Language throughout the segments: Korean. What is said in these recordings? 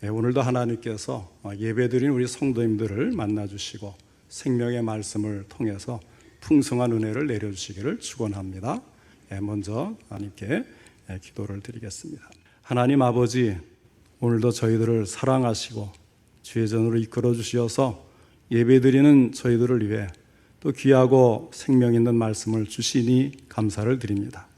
오늘도 하나님께서 예배드린 우리 성도님들을 만나주시고 생명의 말씀을 통해서 풍성한 은혜를 내려주시기를 축원합니다. 먼저 하나님께 기도를 드리겠습니다. 하나님 아버지, 오늘도 저희들을 사랑하시고 주의 전으로 이끌어 주시어서 예배드리는 저희들을 위해 또 귀하고 생명 있는 말씀을 주시니 감사를 드립니다.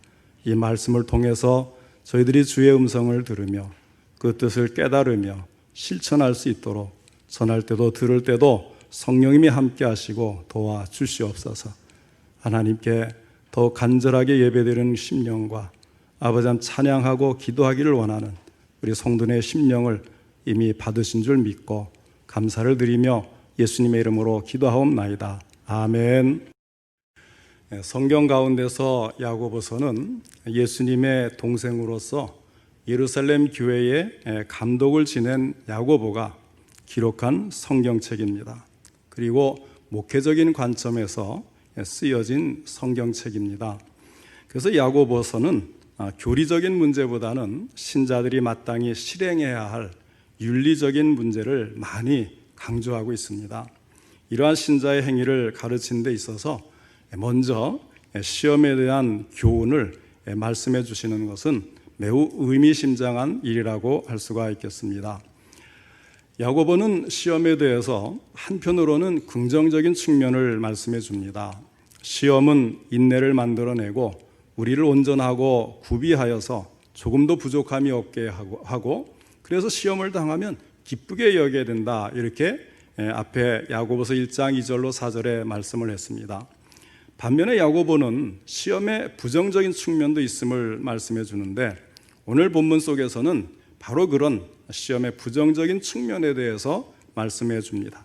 이 말씀을 통해서 저희들이 주의 음성을 들으며 그 뜻을 깨달으며 실천할 수 있도록 전할 때도 들을 때도 성령님이 함께 하시고 도와주시옵소서. 하나님께 더 간절하게 예배드리는 심령과 아버지 한 찬양하고 기도하기를 원하는 우리 성도의 심령을 이미 받으신 줄 믿고 감사를 드리며 예수님의 이름으로 기도하옵나이다. 아멘. 성경 가운데서 야고보서는 예수님의 동생으로서 예루살렘 교회의 감독을 지낸 야고보가 기록한 성경책입니다. 그리고 목회적인 관점에서 쓰여진 성경책입니다. 그래서 야고보서는 교리적인 문제보다는 신자들이 마땅히 실행해야 할 윤리적인 문제를 많이 강조하고 있습니다. 이러한 신자의 행위를 가르치는 데 있어서 먼저 시험에 대한 교훈을 말씀해 주시는 것은 매우 의미심장한 일이라고 할 수가 있겠습니다. 야고보는 시험에 대해서 한편으로는 긍정적인 측면을 말씀해 줍니다. 시험은 인내를 만들어내고 우리를 온전하고 구비하여서 조금도 부족함이 없게 하고 그래서 시험을 당하면 기쁘게 여겨야 된다, 이렇게 앞에 야고보서 1장 2절로 4절에 말씀을 했습니다. 반면에 야고보는 시험의 부정적인 측면도 있음을 말씀해 주는데 오늘 본문 속에서는 바로 그런 시험의 부정적인 측면에 대해서 말씀해 줍니다.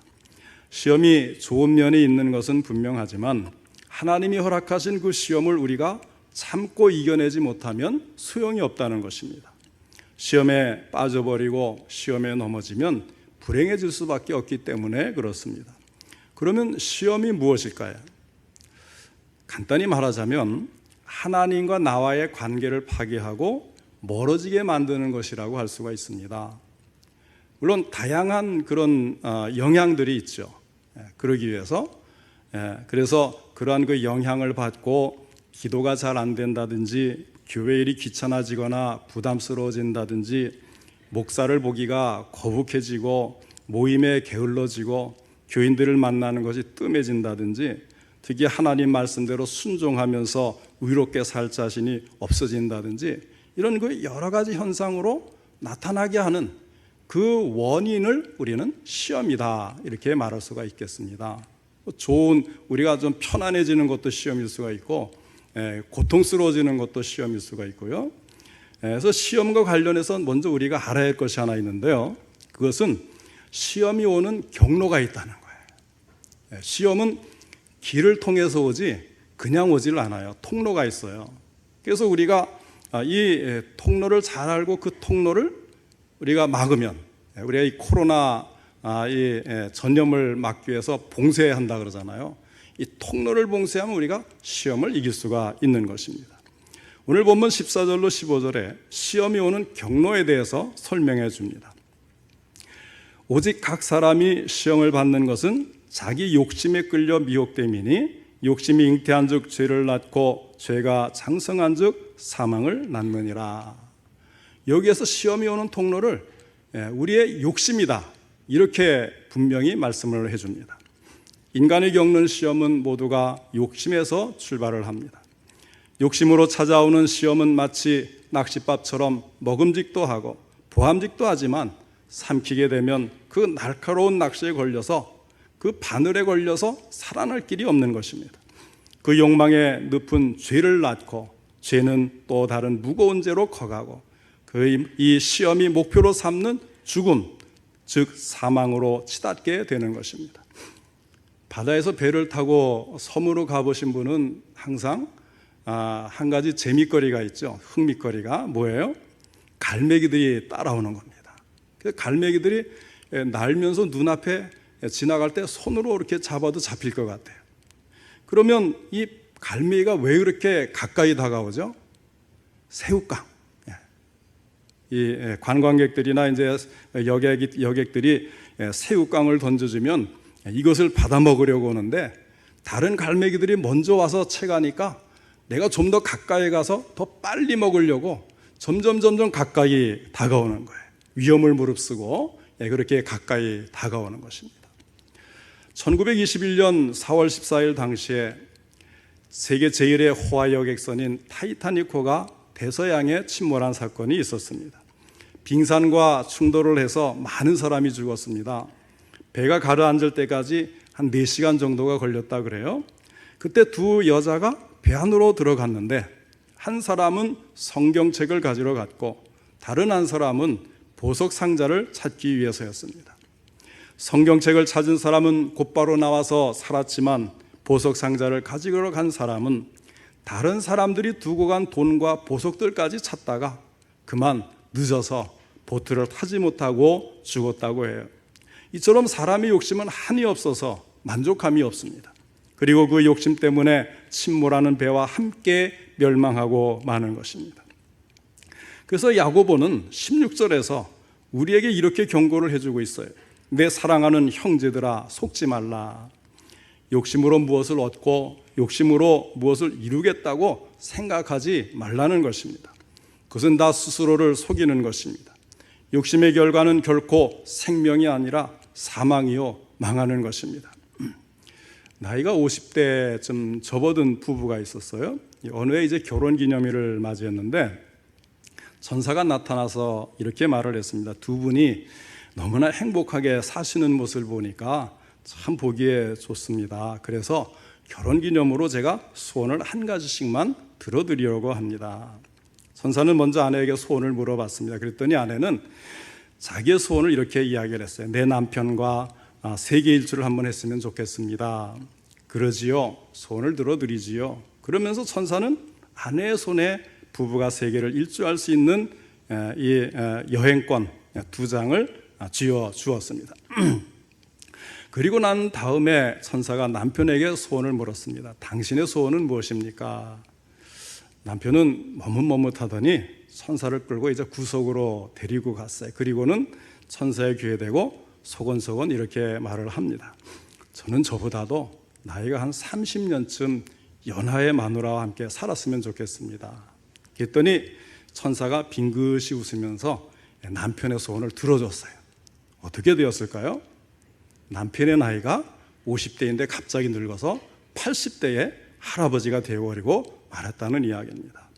시험이 좋은 면이 있는 것은 분명하지만 하나님이 허락하신 그 시험을 우리가 참고 이겨내지 못하면 소용이 없다는 것입니다. 시험에 빠져버리고 시험에 넘어지면 불행해질 수밖에 없기 때문에 그렇습니다. 그러면 시험이 무엇일까요? 간단히 말하자면 하나님과 나와의 관계를 파괴하고 멀어지게 만드는 것이라고 할 수가 있습니다. 물론 다양한 그런 영향들이 있죠. 그러기 위해서 그래서 그러한 그 영향을 받고 기도가 잘 안 된다든지 교회 일이 귀찮아지거나 부담스러워진다든지 목사를 보기가 거북해지고 모임에 게을러지고 교인들을 만나는 것이 뜸해진다든지 특히 하나님 말씀대로 순종하면서 의롭게 살 자신이 없어진다든지 이런 그 여러 가지 현상으로 나타나게 하는 그 원인을 우리는 시험이다, 이렇게 말할 수가 있겠습니다. 좋은 우리가 좀 편안해지는 것도 시험일 수가 있고 고통스러워지는 것도 시험일 수가 있고요. 그래서 시험과 관련해서 먼저 우리가 알아야 할 것이 하나 있는데요. 그것은 시험이 오는 경로가 있다는 거예요. 시험은 길을 통해서 오지 그냥 오지를 않아요. 통로가 있어요. 그래서 우리가 이 통로를 잘 알고 그 통로를 우리가 막으면 우리가 이 코로나 이 전염을 막기 위해서 봉쇄한다 그러잖아요. 이 통로를 봉쇄하면 우리가 시험을 이길 수가 있는 것입니다. 오늘 본문 14절로 15절에 시험이 오는 경로에 대해서 설명해 줍니다. 오직 각 사람이 시험을 받는 것은 자기 욕심에 끌려 미혹됨이니 욕심이 잉태한 즉 죄를 낳고 죄가 장성한 즉 사망을 낳느니라. 여기에서 시험이 오는 통로를 우리의 욕심이다, 이렇게 분명히 말씀을 해줍니다. 인간이 겪는 시험은 모두가 욕심에서 출발을 합니다. 욕심으로 찾아오는 시험은 마치 낚싯밥처럼 먹음직도 하고 보암직도 하지만 삼키게 되면 그 날카로운 낚시에 걸려서 그 바늘에 걸려서 살아날 길이 없는 것입니다. 그 욕망에 늪은 죄를 낳고 죄는 또 다른 무거운 죄로 커가고 이 시험이 목표로 삼는 죽음, 즉 사망으로 치닫게 되는 것입니다. 바다에서 배를 타고 섬으로 가보신 분은 항상 한 가지 재미거리가 있죠. 흥미거리가 뭐예요? 갈매기들이 따라오는 겁니다. 갈매기들이 날면서 눈앞에 지나갈 때 손으로 이렇게 잡아도 잡힐 것 같아요. 그러면 이 갈매기가 왜 그렇게 가까이 다가오죠? 새우깡. 이 관광객들이나 이제 여객들이 새우깡을 던져주면 이것을 받아 먹으려고 오는데 다른 갈매기들이 먼저 와서 채가니까 내가 좀 더 가까이 가서 더 빨리 먹으려고 점점 가까이 다가오는 거예요. 위험을 무릅쓰고 그렇게 가까이 다가오는 것입니다. 1921년 4월 14일 당시에 세계 제1의 호화 여객선인 타이타닉호가 대서양에 침몰한 사건이 있었습니다. 빙산과 충돌을 해서 많은 사람이 죽었습니다. 배가 가라앉을 때까지 한 4시간 정도가 걸렸다 그래요. 그때 두 여자가 배 안으로 들어갔는데 한 사람은 성경책을 가지러 갔고 다른 한 사람은 보석 상자를 찾기 위해서였습니다. 성경책을 찾은 사람은 곧바로 나와서 살았지만 보석 상자를 가지러 간 사람은 다른 사람들이 두고 간 돈과 보석들까지 찾다가 그만 늦어서 보트를 타지 못하고 죽었다고 해요. 이처럼 사람의 욕심은 한이 없어서 만족함이 없습니다. 그리고 그 욕심 때문에 침몰하는 배와 함께 멸망하고 마는 것입니다. 그래서 야고보는 16절에서 우리에게 이렇게 경고를 해주고 있어요. 내 사랑하는 형제들아 속지 말라. 욕심으로 무엇을 얻고 욕심으로 무엇을 이루겠다고 생각하지 말라는 것입니다. 그것은 다 스스로를 속이는 것입니다. 욕심의 결과는 결코 생명이 아니라 사망이요 망하는 것입니다. 나이가 50대쯤 접어든 부부가 있었어요. 어느 해 이제 결혼기념일을 맞이했는데 천사가 나타나서 이렇게 말을 했습니다. 두 분이 너무나 행복하게 사시는 모습을 보니까 참 보기에 좋습니다. 그래서 결혼기념으로 제가 소원을 한 가지씩만 들어드리려고 합니다. 천사는 먼저 아내에게 소원을 물어봤습니다. 그랬더니 아내는 자기의 소원을 이렇게 이야기를 했어요. 내 남편과 세계 일주를 한번 했으면 좋겠습니다. 그러지요. 소원을 들어드리지요. 그러면서 천사는 아내의 손에 부부가 세계를 일주할 수 있는 이 여행권 2장을 쥐어 주었습니다. 그리고 난 다음에 천사가 남편에게 소원을 물었습니다. 당신의 소원은 무엇입니까? 남편은 머뭇머뭇하더니 천사를 끌고 이제 구석으로 데리고 갔어요. 그리고는 천사의 귀에 대고 소곤소곤 이렇게 말을 합니다. 저는 저보다도 나이가 한 30년쯤 연하의 마누라와 함께 살았으면 좋겠습니다. 그랬더니 천사가 빙긋이 웃으면서 남편의 소원을 들어줬어요. 어떻게 되었을까요? 남편의 나이가 50대인데 갑자기 늙어서 80대의 할아버지가 되어버리고 말았다는 이야기입니다.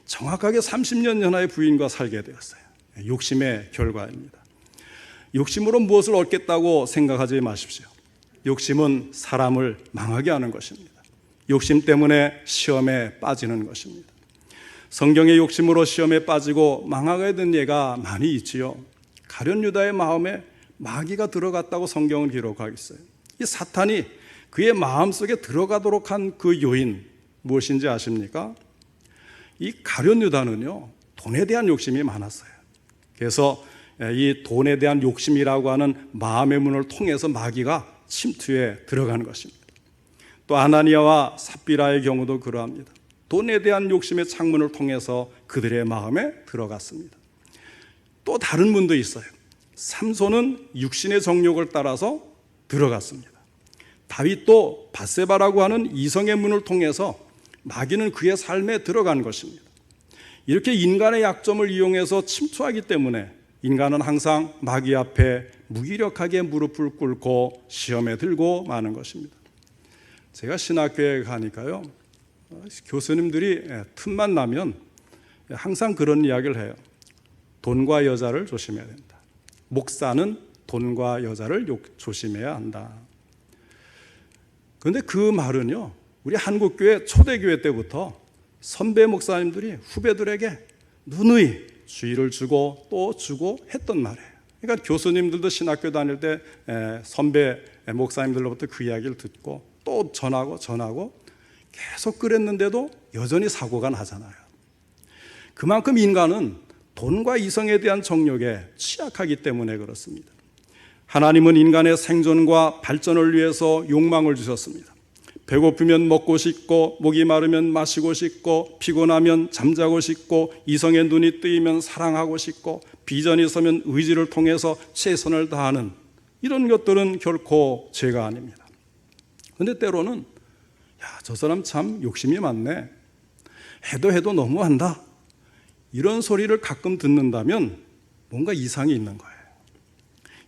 정확하게 30년 연하의 부인과 살게 되었어요. 욕심의 결과입니다. 욕심으로 무엇을 얻겠다고 생각하지 마십시오. 욕심은 사람을 망하게 하는 것입니다. 욕심 때문에 시험에 빠지는 것입니다. 성경의 욕심으로 시험에 빠지고 망하게 된 예가 많이 있지요. 가룟 유다의 마음에 마귀가 들어갔다고 성경은 기록하고 있어요. 이 사탄이 그의 마음속에 들어가도록 한 그 요인 무엇인지 아십니까? 이 가룟 유다는요, 돈에 대한 욕심이 많았어요. 그래서 이 돈에 대한 욕심이라고 하는 마음의 문을 통해서 마귀가 침투에 들어가는 것입니다. 또 아나니아와 삽비라의 경우도 그러합니다. 돈에 대한 욕심의 창문을 통해서 그들의 마음에 들어갔습니다. 또 다른 분도 있어요. 삼손은 육신의 정욕을 따라서 들어갔습니다. 다윗도 밧세바라고 하는 이성의 문을 통해서 마귀는 그의 삶에 들어간 것입니다. 이렇게 인간의 약점을 이용해서 침투하기 때문에 인간은 항상 마귀 앞에 무기력하게 무릎을 꿇고 시험에 들고 마는 것입니다. 제가 신학교에 가니까요, 교수님들이 틈만 나면 항상 그런 이야기를 해요. 돈과 여자를 조심해야 된다. 목사는 돈과 여자를 조심해야 한다. 그런데 그 말은요, 우리 한국교회 초대교회 때부터 선배 목사님들이 후배들에게 누누이 주의를 주고 또 주고 했던 말이에요. 그러니까 교수님들도 신학교 다닐 때 선배 목사님들로부터 그 이야기를 듣고 또 전하고 계속 그랬는데도 여전히 사고가 나잖아요. 그만큼 인간은 돈과 이성에 대한 정욕에 취약하기 때문에 그렇습니다. 하나님은 인간의 생존과 발전을 위해서 욕망을 주셨습니다. 배고프면 먹고 싶고, 목이 마르면 마시고 싶고, 피곤하면 잠자고 싶고, 이성의 눈이 뜨이면 사랑하고 싶고, 비전이 서면 의지를 통해서 최선을 다하는 이런 것들은 결코 죄가 아닙니다. 그런데 때로는 저 사람 참 욕심이 많네, 해도 너무한다, 이런 소리를 가끔 듣는다면 뭔가 이상이 있는 거예요.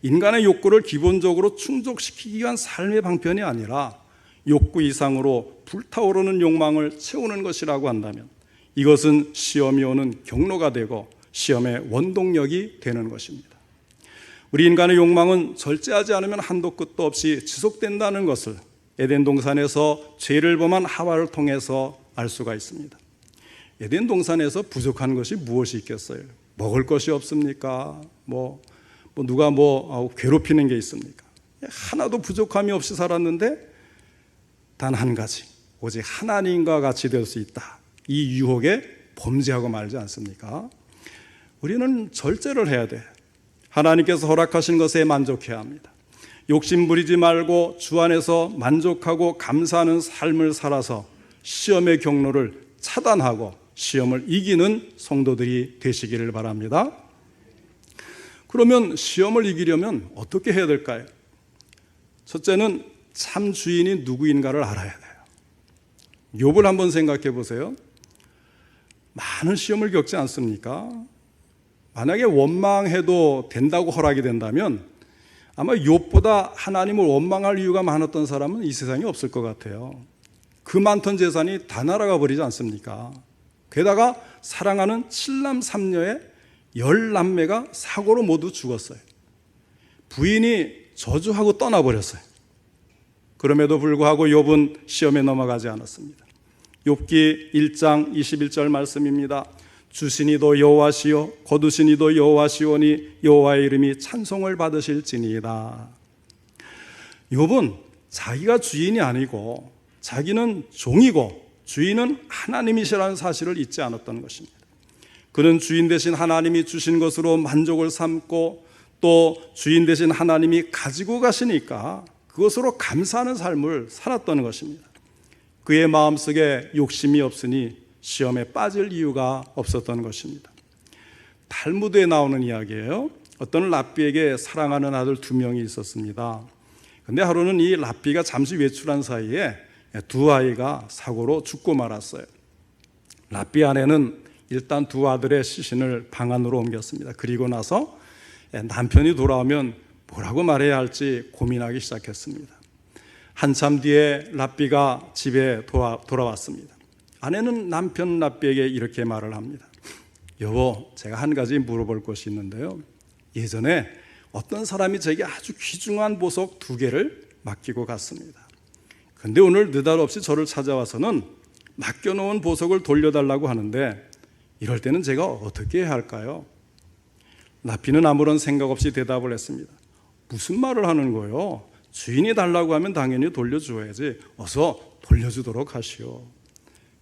인간의 욕구를 기본적으로 충족시키기 위한 삶의 방편이 아니라 욕구 이상으로 불타오르는 욕망을 채우는 것이라고 한다면 이것은 시험이 오는 경로가 되고 시험의 원동력이 되는 것입니다. 우리 인간의 욕망은 절제하지 않으면 한도 끝도 없이 지속된다는 것을 에덴 동산에서 죄를 범한 하와를 통해서 알 수가 있습니다. 에덴 동산에서 부족한 것이 무엇이 있겠어요? 먹을 것이 없습니까? 누가 괴롭히는 게 있습니까? 하나도 부족함이 없이 살았는데 단 한 가지, 오직 하나님과 같이 될 수 있다, 이 유혹에 범죄하고 말지 않습니까? 우리는 절제를 해야 돼. 하나님께서 허락하신 것에 만족해야 합니다. 욕심 부리지 말고 주 안에서 만족하고 감사하는 삶을 살아서 시험의 경로를 차단하고 시험을 이기는 성도들이 되시기를 바랍니다. 그러면 시험을 이기려면 어떻게 해야 될까요? 첫째는 참 주인이 누구인가를 알아야 돼요. 욥을 한번 생각해 보세요. 많은 시험을 겪지 않습니까? 만약에 원망해도 된다고 허락이 된다면 아마 욥보다 하나님을 원망할 이유가 많았던 사람은 이 세상에 없을 것 같아요. 그 많던 재산이 다 날아가 버리지 않습니까? 게다가 사랑하는 7남 3녀의 10남매가 사고로 모두 죽었어요. 부인이 저주하고 떠나버렸어요. 그럼에도 불구하고 욥은 시험에 넘어가지 않았습니다. 욥기 1장 21절 말씀입니다. 주시니도 여호와시요 거두시니도 여호와시오니 여호와의 이름이 찬송을 받으실지니이다. 욥은 자기가 주인이 아니고 자기는 종이고 주인은 하나님이시라는 사실을 잊지 않았던 것입니다. 그는 주인 대신 하나님이 주신 것으로 만족을 삼고 또 주인 대신 하나님이 가지고 가시니까 그것으로 감사하는 삶을 살았던 것입니다. 그의 마음속에 욕심이 없으니 시험에 빠질 이유가 없었던 것입니다. 탈무드에 나오는 이야기예요. 어떤 랍비에게 사랑하는 아들 2명이 있었습니다. 그런데 하루는 이 랍비가 잠시 외출한 사이에 2아이가 사고로 죽고 말았어요. 랍비 아내는 일단 2 아들의 시신을 방 안으로 옮겼습니다. 그리고 나서 남편이 돌아오면 뭐라고 말해야 할지 고민하기 시작했습니다. 한참 뒤에 랍비가 집에 돌아왔습니다. 아내는 남편 랍비에게 이렇게 말을 합니다. 여보, 제가 한 가지 물어볼 것이 있는데요. 예전에 어떤 사람이 제게 아주 귀중한 보석 2개를 맡기고 갔습니다. 그런데 오늘 느닷없이 저를 찾아와서는 맡겨놓은 보석을 돌려달라고 하는데 이럴 때는 제가 어떻게 해야 할까요? 랍비는 아무런 생각 없이 대답을 했습니다. 무슨 말을 하는 거예요? 주인이 달라고 하면 당연히 돌려줘야지. 어서 돌려주도록 하시오.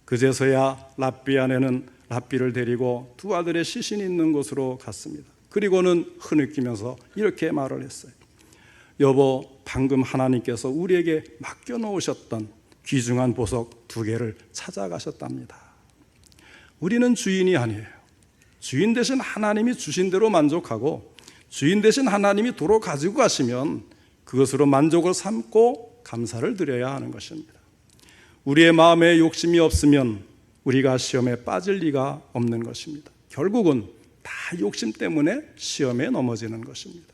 그제서야 랍비 아내는 랍비를 데리고 2 아들의 시신이 있는 곳으로 갔습니다. 그리고는 흐느끼면서 이렇게 말을 했어요. 여보, 방금 하나님께서 우리에게 맡겨놓으셨던 귀중한 보석 2개를 찾아가셨답니다. 우리는 주인이 아니에요. 주인 대신 하나님이 주신 대로 만족하고 주인 대신 하나님이 도로 가지고 가시면 그것으로 만족을 삼고 감사를 드려야 하는 것입니다. 우리의 마음에 욕심이 없으면 우리가 시험에 빠질 리가 없는 것입니다. 결국은 다 욕심 때문에 시험에 넘어지는 것입니다.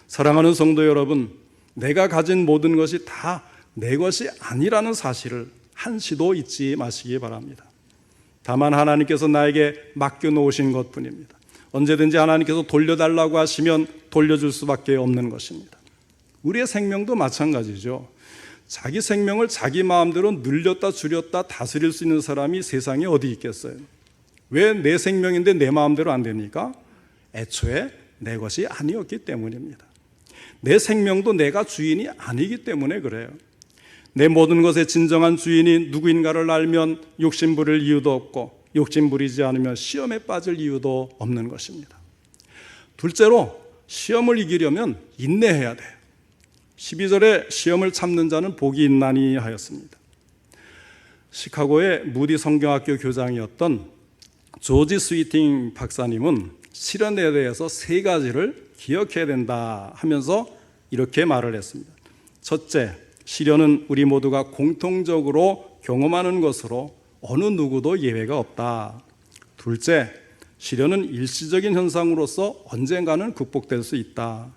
사랑하는 성도 여러분, 내가 가진 모든 것이 다 내 것이 아니라는 사실을 한시도 잊지 마시기 바랍니다. 다만 하나님께서 나에게 맡겨놓으신 것뿐입니다. 언제든지 하나님께서 돌려달라고 하시면 돌려줄 수밖에 없는 것입니다. 우리의 생명도 마찬가지죠. 자기 생명을 자기 마음대로 늘렸다 줄였다 다스릴 수 있는 사람이 세상에 어디 있겠어요? 왜 내 생명인데 내 마음대로 안 됩니까? 애초에 내 것이 아니었기 때문입니다. 내 생명도 내가 주인이 아니기 때문에 그래요. 내 모든 것의 진정한 주인이 누구인가를 알면 욕심 부릴 이유도 없고 욕심 부리지 않으면 시험에 빠질 이유도 없는 것입니다. 둘째로 시험을 이기려면 인내해야 돼요. 12절에 시험을 참는 자는 복이 있나니 하였습니다. 시카고의 무디 성경학교 교장이었던 조지 스위팅 박사님은 시련에 대해서 세 가지를 기억해야 된다 하면서 이렇게 말을 했습니다. 첫째, 시련은 우리 모두가 공통적으로 경험하는 것으로 어느 누구도 예외가 없다. 둘째, 시련은 일시적인 현상으로서 언젠가는 극복될 수 있다.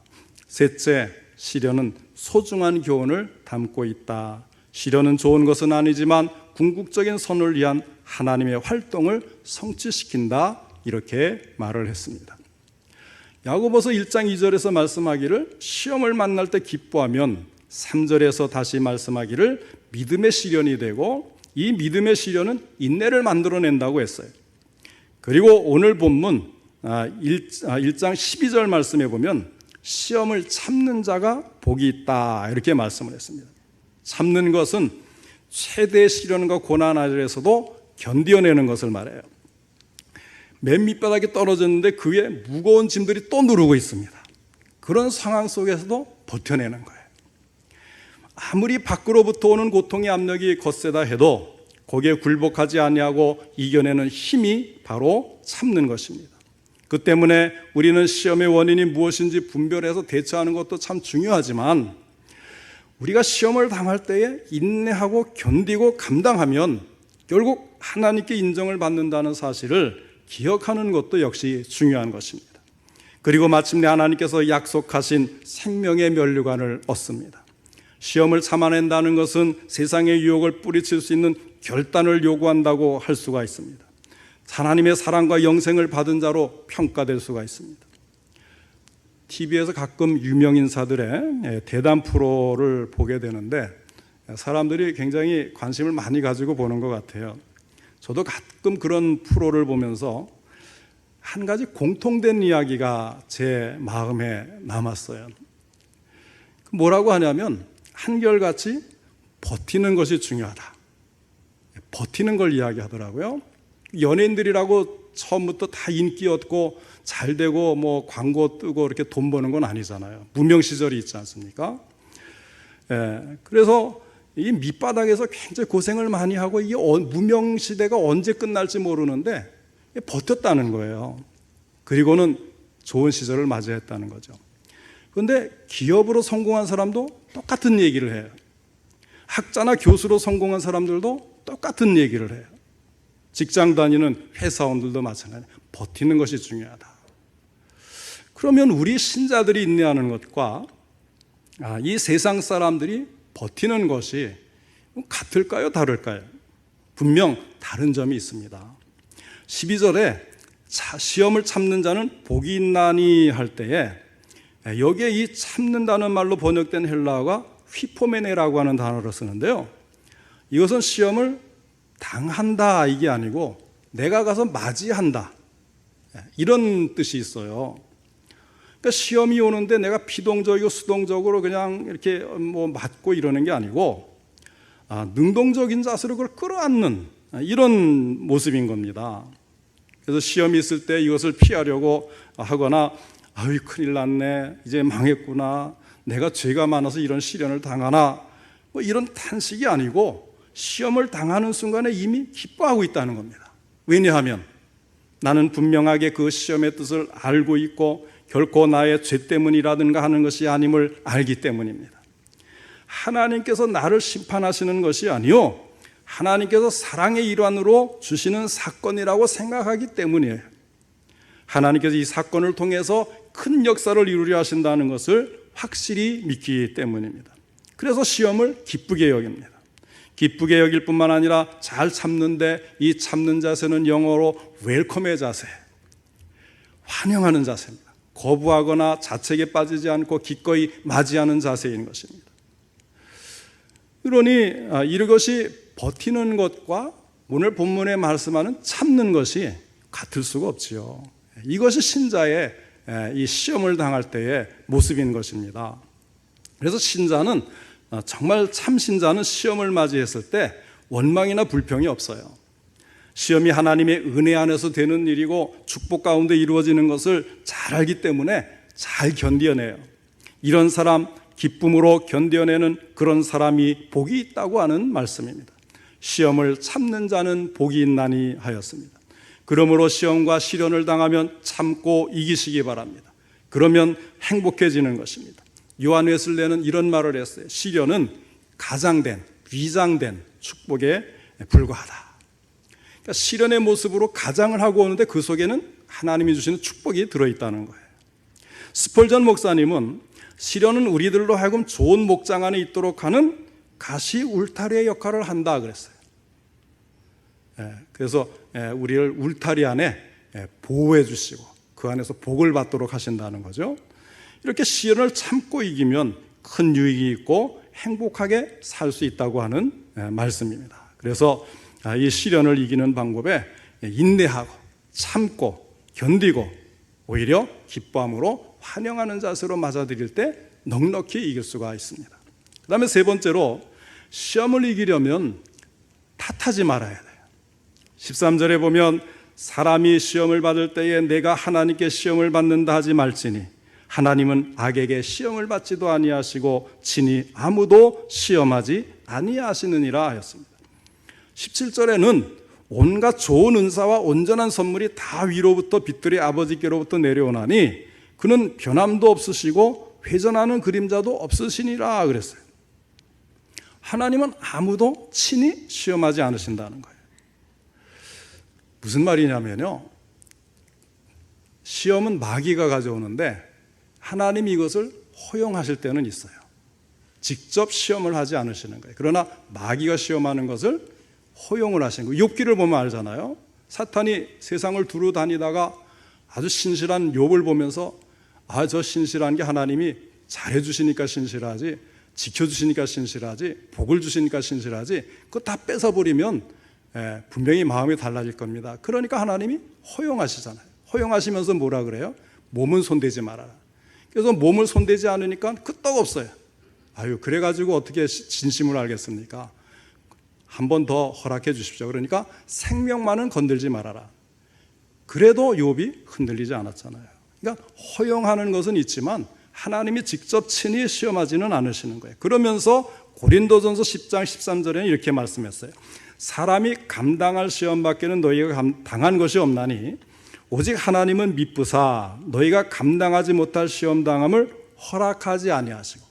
셋째, 시련은 소중한 교훈을 담고 있다. 시련은 좋은 것은 아니지만 궁극적인 선을 위한 하나님의 활동을 성취시킨다. 이렇게 말을 했습니다. 야고보서 1장 2절에서 말씀하기를 시험을 만날 때 기뻐하면 3절에서 다시 말씀하기를 믿음의 시련이 되고 이 믿음의 시련은 인내를 만들어낸다고 했어요. 그리고 오늘 본문 1장 12절 말씀에 보면 시험을 참는 자가 복이 있다 이렇게 말씀을 했습니다. 참는 것은 최대의 시련과 고난 아래에서도 견뎌내는 것을 말해요. 맨 밑바닥에 떨어졌는데 그 위에 무거운 짐들이 또 누르고 있습니다. 그런 상황 속에서도 버텨내는 거예요. 아무리 밖으로부터 오는 고통의 압력이 거세다 해도 거기에 굴복하지 아니하고 이겨내는 힘이 바로 참는 것입니다. 그 때문에 우리는 시험의 원인이 무엇인지 분별해서 대처하는 것도 참 중요하지만 우리가 시험을 당할 때에 인내하고 견디고 감당하면 결국 하나님께 인정을 받는다는 사실을 기억하는 것도 역시 중요한 것입니다. 그리고 마침내 하나님께서 약속하신 생명의 면류관을 얻습니다. 시험을 참아낸다는 것은 세상의 유혹을 뿌리칠 수 있는 결단을 요구한다고 할 수가 있습니다. 하나님의 사랑과 영생을 받은 자로 평가될 수가 있습니다. TV에서 가끔 유명인사들의 대담 프로를 보게 되는데 사람들이 굉장히 관심을 많이 가지고 보는 것 같아요. 저도 가끔 그런 프로를 보면서 한 가지 공통된 이야기가 제 마음에 남았어요. 뭐라고 하냐면 한결같이 버티는 것이 중요하다. 버티는 걸 이야기하더라고요. 연예인들이라고 처음부터 다 인기 얻고 잘 되고 뭐 광고 뜨고 이렇게 돈 버는 건 아니잖아요. 무명 시절이 있지 않습니까? 그래서 이 밑바닥에서 굉장히 고생을 많이 하고 이 무명 시대가 언제 끝날지 모르는데 버텼다는 거예요. 그리고는 좋은 시절을 맞이했다는 거죠. 그런데 기업으로 성공한 사람도 똑같은 얘기를 해요. 학자나 교수로 성공한 사람들도 똑같은 얘기를 해요. 직장 다니는 회사원들도 마찬가지예요. 버티는 것이 중요하다. 그러면 우리 신자들이 인내하는 것과 이 세상 사람들이 버티는 것이 같을까요? 다를까요? 분명 다른 점이 있습니다. 12절에 시험을 참는 자는 복이 있나니 할 때에 여기에 이 참는다는 말로 번역된 헬라어가 휘포메네라고 하는 단어를 쓰는데요. 이것은 시험을 당한다 이게 아니고 내가 가서 맞이한다 이런 뜻이 있어요. 그러니까 시험이 오는데 내가 비동적이고 수동적으로 그냥 이렇게 뭐 맞고 이러는 게 아니고 능동적인 자세로 그걸 끌어안는 이런 모습인 겁니다. 그래서 시험이 있을 때 이것을 피하려고 하거나 아유 큰일 났네 이제 망했구나 내가 죄가 많아서 이런 시련을 당하나 뭐 이런 탄식이 아니고 시험을 당하는 순간에 이미 기뻐하고 있다는 겁니다. 왜냐하면 나는 분명하게 그 시험의 뜻을 알고 있고 결코 나의 죄 때문이라든가 하는 것이 아님을 알기 때문입니다. 하나님께서 나를 심판하시는 것이 아니요 하나님께서 사랑의 일환으로 주시는 사건이라고 생각하기 때문이에요. 하나님께서 이 사건을 통해서 큰 역사를 이루려 하신다는 것을 확실히 믿기 때문입니다. 그래서 시험을 기쁘게 여깁니다. 기쁘게 여길 뿐만 아니라 잘 참는데 이 참는 자세는 영어로 웰컴의 자세, 환영하는 자세입니다. 거부하거나 자책에 빠지지 않고 기꺼이 맞이하는 자세인 것입니다. 그러니 이것이 버티는 것과 오늘 본문에 말씀하는 참는 것이 같을 수가 없지요. 이것이 신자의 이 시험을 당할 때의 모습인 것입니다. 그래서 신자는 정말 참 신자는 시험을 맞이했을 때 원망이나 불평이 없어요. 시험이 하나님의 은혜 안에서 되는 일이고 축복 가운데 이루어지는 것을 잘 알기 때문에 잘 견뎌내요. 이런 사람 기쁨으로 견뎌내는 그런 사람이 복이 있다고 하는 말씀입니다. 시험을 참는 자는 복이 있나니 하였습니다. 그러므로 시험과 시련을 당하면 참고 이기시기 바랍니다. 그러면 행복해지는 것입니다. 요한 웨슬레는 이런 말을 했어요. 시련은 가장된, 위장된 축복에 불과하다. 그러니까 시련의 모습으로 가장을 하고 오는데 그 속에는 하나님이 주시는 축복이 들어있다는 거예요. 스펄전 목사님은 시련은 우리들로 하여금 좋은 목장 안에 있도록 하는 가시 울타리의 역할을 한다 그랬어요. 그래서 우리를 울타리 안에 보호해 주시고 그 안에서 복을 받도록 하신다는 거죠. 이렇게 시련을 참고 이기면 큰 유익이 있고 행복하게 살 수 있다고 하는 말씀입니다. 그래서 이 시련을 이기는 방법에 인내하고 참고 견디고 오히려 기뻐함으로 환영하는 자세로 맞아들일 때 넉넉히 이길 수가 있습니다. 그 다음에 세 번째로 시험을 이기려면 탓하지 말아야 돼요. 13절에 보면 사람이 시험을 받을 때에 내가 하나님께 시험을 받는다 하지 말지니 하나님은 악에게 시험을 받지도 아니하시고 친히 아무도 시험하지 아니하시느니라 하였습니다. 17절에는 온갖 좋은 은사와 온전한 선물이 다 위로부터 빛들의 아버지께로부터 내려오나니 그는 변함도 없으시고 회전하는 그림자도 없으시니라 그랬어요. 하나님은 아무도 친히 시험하지 않으신다는 거예요. 무슨 말이냐면요, 시험은 마귀가 가져오는데 하나님이 이것을 허용하실 때는 있어요. 직접 시험을 하지 않으시는 거예요. 그러나 마귀가 시험하는 것을 허용을 하시는 거예요. 욥기를 보면 알잖아요. 사탄이 세상을 두루 다니다가 아주 신실한 욥을 보면서 저 신실한 게 하나님이 잘해주시니까 신실하지, 지켜주시니까 신실하지, 복을 주시니까 신실하지, 그거 다 뺏어버리면 분명히 마음이 달라질 겁니다. 그러니까 하나님이 허용하시잖아요. 허용하시면서 뭐라 그래요? 몸은 손대지 말아라. 그래서 몸을 손대지 않으니까 끄떡없어요. 그래가지고 어떻게 진심을 알겠습니까? 한 번 더 허락해 주십시오. 그러니까 생명만은 건들지 말아라. 그래도 욥이 흔들리지 않았잖아요. 그러니까 허용하는 것은 있지만 하나님이 직접 친히 시험하지는 않으시는 거예요. 그러면서 고린도전서 10장 13절에는 이렇게 말씀했어요. 사람이 감당할 시험밖에는 너희가 당한 것이 없나니 오직 하나님은 미쁘사 너희가 감당하지 못할 시험당함을 허락하지 아니하시고,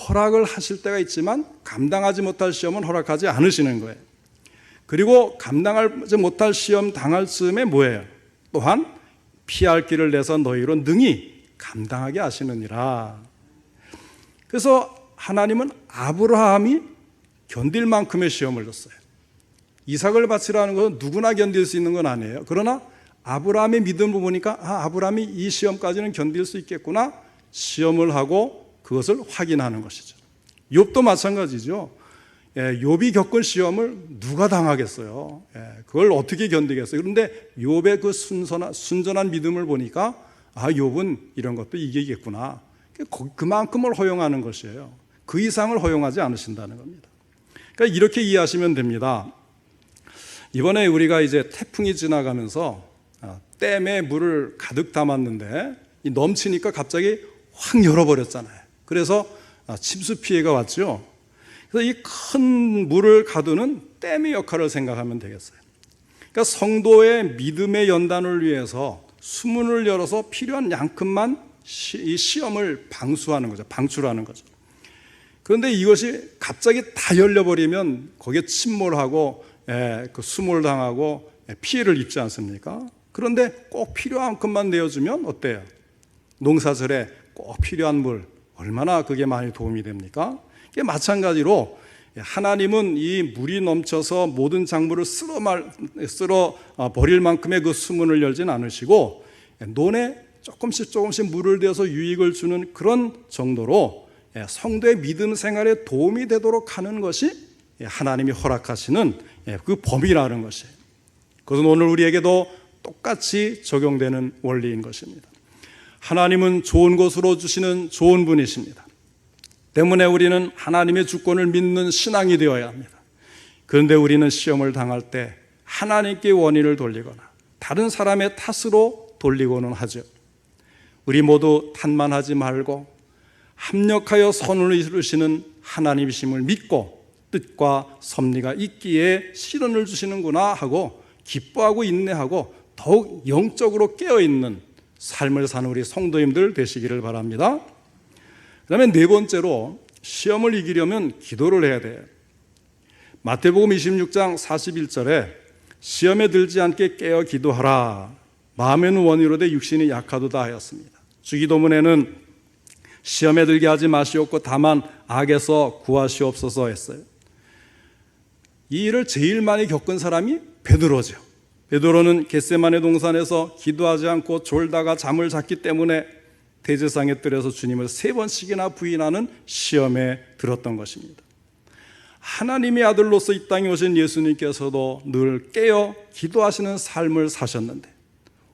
허락을 하실 때가 있지만 감당하지 못할 시험은 허락하지 않으시는 거예요. 그리고 감당하지 못할 시험 당할 즈음에 뭐예요? 또한 피할 길을 내서 너희로 능히 감당하게 하시느니라. 그래서 하나님은 아브라함이 견딜 만큼의 시험을 줬어요. 이삭을 바치라는 것은 누구나 견딜 수 있는 건 아니에요. 그러나 아브라함의 믿음을 보니까 아브라함이 이 시험까지는 견딜 수 있겠구나, 시험을 하고 그것을 확인하는 것이죠. 욥도 마찬가지죠. 욥이 겪은 시험을 누가 당하겠어요? 그걸 어떻게 견디겠어요? 그런데 욥의 그 순전한 믿음을 보니까 욥은 이런 것도 이기겠구나. 그만큼을 허용하는 것이에요. 그 이상을 허용하지 않으신다는 겁니다. 그러니까 이렇게 이해하시면 됩니다. 이번에 우리가 이제 태풍이 지나가면서 댐에 물을 가득 담았는데 넘치니까 갑자기 확 열어버렸잖아요. 그래서 침수 피해가 왔죠. 그래서 이 큰 물을 가두는 댐의 역할을 생각하면 되겠어요. 그러니까 성도의 믿음의 연단을 위해서 수문을 열어서 필요한 양큼만 이 시험을 방출하는 거죠. 그런데 이것이 갑자기 다 열려버리면 거기에 침몰하고 그 수몰 당하고 피해를 입지 않습니까? 그런데 꼭 필요한 만큼만 내어주면 어때요? 농사절에 꼭 필요한 물, 얼마나 그게 많이 도움이 됩니까? 이게 마찬가지로 하나님은 이 물이 넘쳐서 모든 작물을 쓸어 버릴 만큼의 그 수문을 열진 않으시고 논에 조금씩 물을 대서 유익을 주는 그런 정도로 성도의 믿음 생활에 도움이 되도록 하는 것이 하나님이 허락하시는 그 범위라는 것이에요. 그것은 오늘 우리에게도 똑같이 적용되는 원리인 것입니다. 하나님은 좋은 것으로 주시는 좋은 분이십니다. 때문에 우리는 하나님의 주권을 믿는 신앙이 되어야 합니다. 그런데 우리는 시험을 당할 때 하나님께 원인을 돌리거나 다른 사람의 탓으로 돌리고는 하죠. 우리 모두 탓만 하지 말고 합력하여 선을 이루시는 하나님이심을 믿고 뜻과 섭리가 있기에 시련을 주시는구나 하고 기뻐하고 인내하고 더욱 영적으로 깨어있는 삶을 사는 우리 성도님들 되시기를 바랍니다. 그 다음에 네 번째로 시험을 이기려면 기도를 해야 돼요. 마태복음 26장 41절에 시험에 들지 않게 깨어 기도하라. 마음에는 원이로되 육신이 약하도다 하였습니다. 주기도문에는 시험에 들게 하지 마시옵고 다만 악에서 구하시옵소서 했어요. 이 일을 제일 많이 겪은 사람이 베드로죠. 베드로는 겟세마네 동산에서 기도하지 않고 졸다가 잠을 잤기 때문에 대제상의 뜰에서 주님을 3번씩이나 부인하는 시험에 들었던 것입니다. 하나님의 아들로서 이 땅에 오신 예수님께서도 늘 깨어 기도하시는 삶을 사셨는데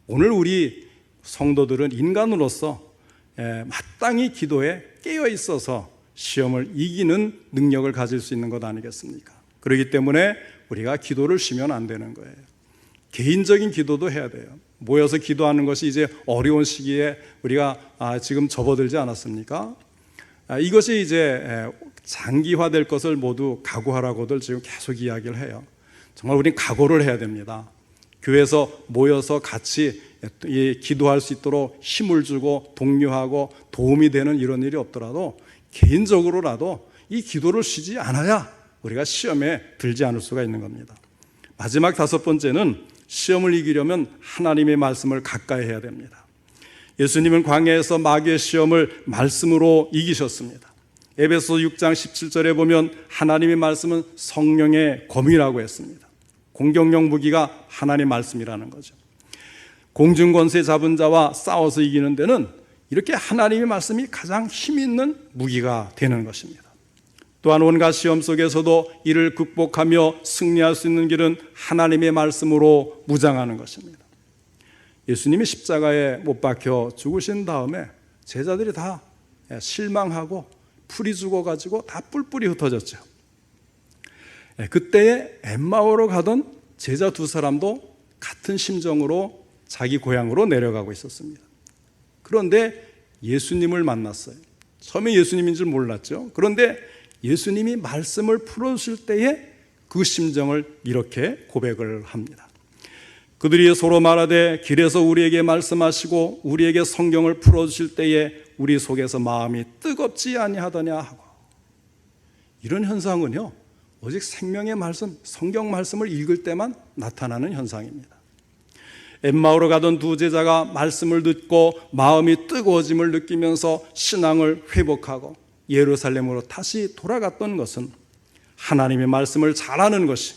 오늘 우리 성도들은 인간으로서 마땅히 기도에 깨어 있어서 시험을 이기는 능력을 가질 수 있는 것 아니겠습니까? 그렇기 때문에 우리가 기도를 쉬면 안 되는 거예요. 개인적인 기도도 해야 돼요. 모여서 기도하는 것이 이제 어려운 시기에 우리가 지금 접어들지 않았습니까? 이것이 이제 장기화될 것을 모두 각오하라고들 지금 계속 이야기를 해요. 정말 우리는 각오를 해야 됩니다. 교회에서 모여서 같이 기도할 수 있도록 힘을 주고 독려하고 도움이 되는 이런 일이 없더라도 개인적으로라도 이 기도를 쉬지 않아야 우리가 시험에 들지 않을 수가 있는 겁니다. 마지막 5번째는 시험을 이기려면 하나님의 말씀을 가까이 해야 됩니다. 예수님은 광야에서 마귀의 시험을 말씀으로 이기셨습니다. 에베소 6장 17절에 보면 하나님의 말씀은 성령의 검이라고 했습니다. 공격용 무기가 하나님의 말씀이라는 거죠. 공중권세 잡은 자와 싸워서 이기는 데는 이렇게 하나님의 말씀이 가장 힘 있는 무기가 되는 것입니다. 또한 온갖 시험 속에서도 이를 극복하며 승리할 수 있는 길은 하나님의 말씀으로 무장하는 것입니다. 예수님이 십자가에 못 박혀 죽으신 다음에 제자들이 다 실망하고 풀이 죽어가지고 다 뿔뿔이 흩어졌죠. 그때에 엠마오로 가던 제자 2사람도 같은 심정으로 자기 고향으로 내려가고 있었습니다. 그런데 예수님을 만났어요. 처음에 예수님인 줄 몰랐죠. 그런데 예수님이 말씀을 풀어주실 때에 그 심정을 이렇게 고백을 합니다. 그들이 서로 말하되 길에서 우리에게 말씀하시고 우리에게 성경을 풀어주실 때에 우리 속에서 마음이 뜨겁지 아니하더냐 하고. 이런 현상은요 오직 생명의 말씀, 성경 말씀을 읽을 때만 나타나는 현상입니다. 엠마오로 가던 2 제자가 말씀을 듣고 마음이 뜨거워짐을 느끼면서 신앙을 회복하고 예루살렘으로 다시 돌아갔던 것은 하나님의 말씀을 잘하는 것이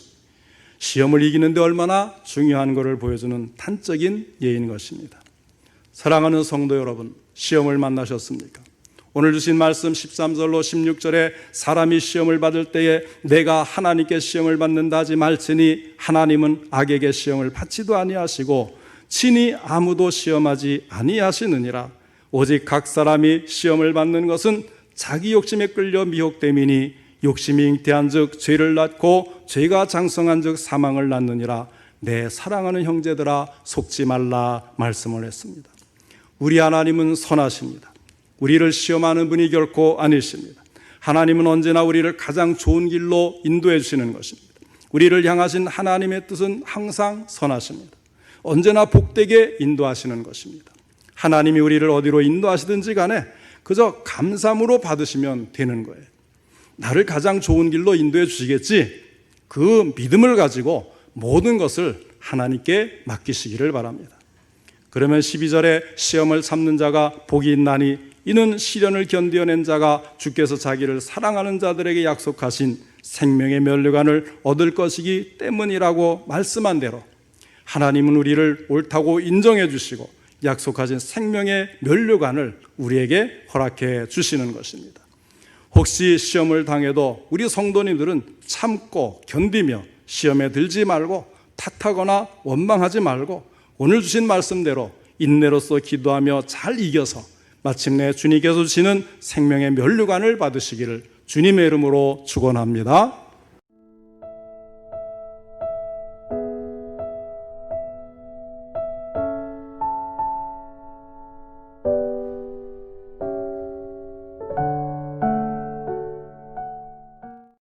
시험을 이기는데 얼마나 중요한 것을 보여주는 단적인 예인 것입니다. 사랑하는 성도 여러분, 시험을 만나셨습니까? 오늘 주신 말씀 13절로 16절에 사람이 시험을 받을 때에 내가 하나님께 시험을 받는다 하지 말지니 하나님은 악에게 시험을 받지도 아니하시고 친히 아무도 시험하지 아니하시느니라. 오직 각 사람이 시험을 받는 것은 자기 욕심에 끌려 미혹됨이니 욕심이 잉태한 즉 죄를 낳고 죄가 장성한 즉 사망을 낳느니라. 내 사랑하는 형제들아 속지 말라 말씀을 했습니다. 우리 하나님은 선하십니다. 우리를 시험하는 분이 결코 아니십니다. 하나님은 언제나 우리를 가장 좋은 길로 인도해 주시는 것입니다. 우리를 향하신 하나님의 뜻은 항상 선하십니다. 언제나 복되게 인도하시는 것입니다. 하나님이 우리를 어디로 인도하시든지 간에 그저 감사함으로 받으시면 되는 거예요. 나를 가장 좋은 길로 인도해 주시겠지, 그 믿음을 가지고 모든 것을 하나님께 맡기시기를 바랍니다. 그러면 12절에 시험을 참는 자가 복이 있나니 이는 시련을 견뎌낸 자가 주께서 자기를 사랑하는 자들에게 약속하신 생명의 면류관을 얻을 것이기 때문이라고 말씀한 대로 하나님은 우리를 옳다고 인정해 주시고 약속하신 생명의 면류관을 우리에게 허락해 주시는 것입니다. 혹시 시험을 당해도 우리 성도님들은 참고 견디며 시험에 들지 말고 탓하거나 원망하지 말고 오늘 주신 말씀대로 인내로써 기도하며 잘 이겨서 마침내 주님께서 주시는 생명의 면류관을 받으시기를 주님의 이름으로 축원합니다.